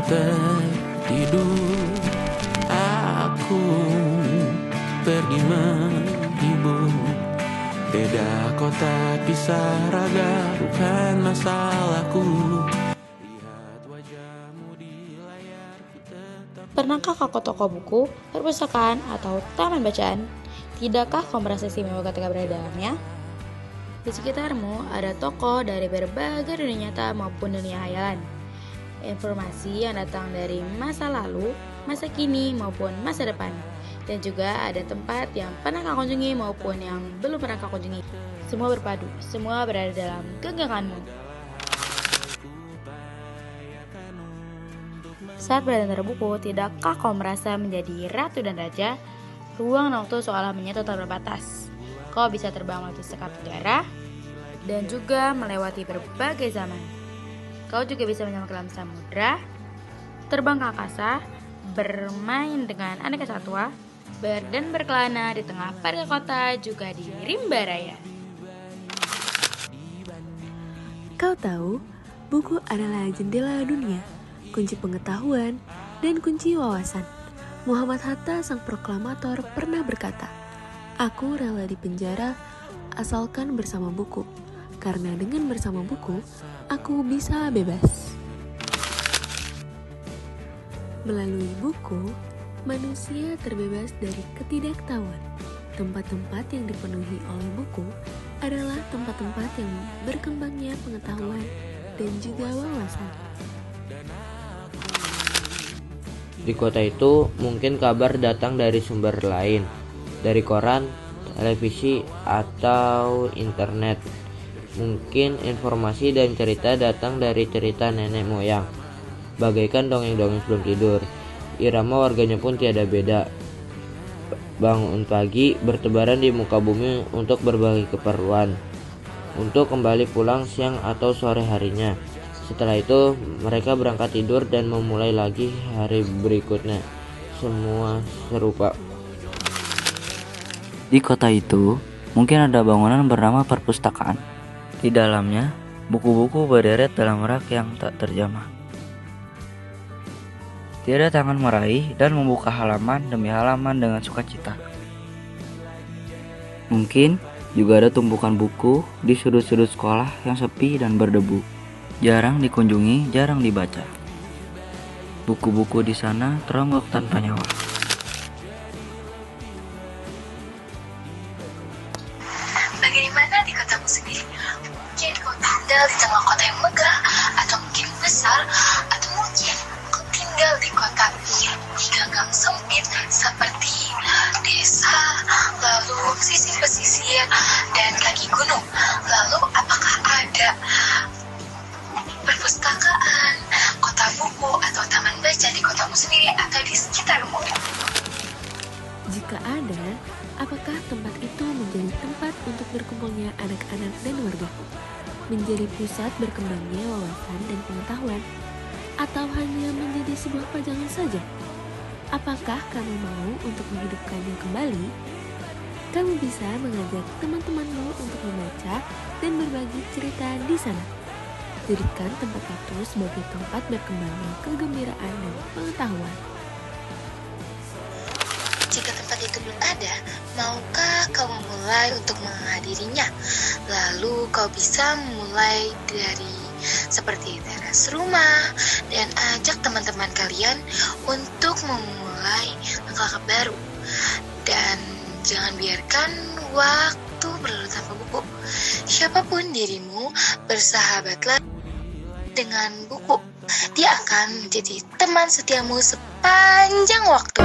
tertidur, aku pergi menghibur. Beda kota, pisah raga, bukan masalahku. Lihat wajahmu di layar, ku tetap. Pernahkah kau ke toko buku, perpustakaan, atau taman bacaan? Tidakkah kau merasa istimewa ketika berada di dalamnya? Di sekitarmu ada toko dari berbagai dunia nyata maupun dunia hayalan. Informasi yang datang dari masa lalu, masa kini, maupun masa depan. Dan juga ada tempat yang pernah kau kunjungi maupun yang belum pernah kau kunjungi. Semua berpadu, semua berada dalam genggamanmu. Saat berada di buku, tidakkah kau merasa menjadi ratu dan raja? Ruang dan waktu seolah menyatu tanpa batas. Kau bisa terbang melalui sekap udara dan juga melewati berbagai zaman. Kau juga bisa menyelam ke dalam samudra, terbang ke angkasa, bermain dengan aneka satwa, dan berkelana di tengah parkir kota, juga di rimba raya. Kau tahu, buku adalah jendela dunia, kunci pengetahuan, dan kunci wawasan. Muhammad Hatta, sang proklamator, pernah berkata, "Aku rela dipenjara asalkan bersama buku, karena dengan bersama buku, aku bisa bebas." Melalui buku, manusia terbebas dari ketidaktahuan. Tempat-tempat yang dipenuhi oleh buku adalah tempat-tempat yang berkembangnya pengetahuan dan juga wawasan. Di kota itu mungkin kabar datang dari sumber lain, dari koran, televisi, atau internet. Mungkin informasi dan cerita datang dari cerita nenek moyang, bagaikan dongeng-dongeng sebelum tidur. Irama warganya pun tiada beda. Bangun pagi, bertebaran di muka bumi untuk berbagai keperluan, untuk kembali pulang siang atau sore harinya. Setelah itu, mereka berangkat tidur dan memulai lagi hari berikutnya. Semua serupa. Di kota itu, mungkin ada bangunan bernama perpustakaan. Di dalamnya, buku-buku berderet dalam rak yang tak terjamah. Tiada tangan meraih dan membuka halaman demi halaman dengan sukacita. Mungkin juga ada tumpukan buku di sudut-sudut sekolah yang sepi dan berdebu. Jarang dikunjungi, jarang dibaca. Buku-buku di sana teronggok tanpa nyawa. Bagaimana di kotamu sendiri? Mungkin kau tinggal di tengah kota yang megah, atau mungkin besar, atau mungkin kau tinggal di kota di gang sempit seperti desa, lalu pesisir dan kaki gunung. Lalu apakah ada perpustakaan, kota buku, atau taman baca di kotamu sendiri atau di sekitarmu? Jika ada, apakah tempat itu menjadi tempat untuk berkumpulnya anak-anak dan warga? Menjadi pusat berkembangnya wawasan dan pengetahuan? Atau hanya menjadi sebuah pajangan saja? Apakah kamu mau untuk menghidupkannya kembali? Kamu bisa mengajak teman-temanmu untuk membaca dan berbagi cerita di sana. Jadikan tempat itu sebagai tempat berkembangnya kegembiraan dan pengetahuan. Jika tempat itu belum ada, maukah kau memulai untuk menghadirinya? Lalu kau bisa mulai dari seperti teras rumah dan ajak teman-teman kalian untuk memulai langkah baru. Dan jangan biarkan waktu berlalu tanpa buku. Siapapun dirimu, bersahabatlah dengan buku. Dia akan menjadi teman setiamu sepanjang waktu.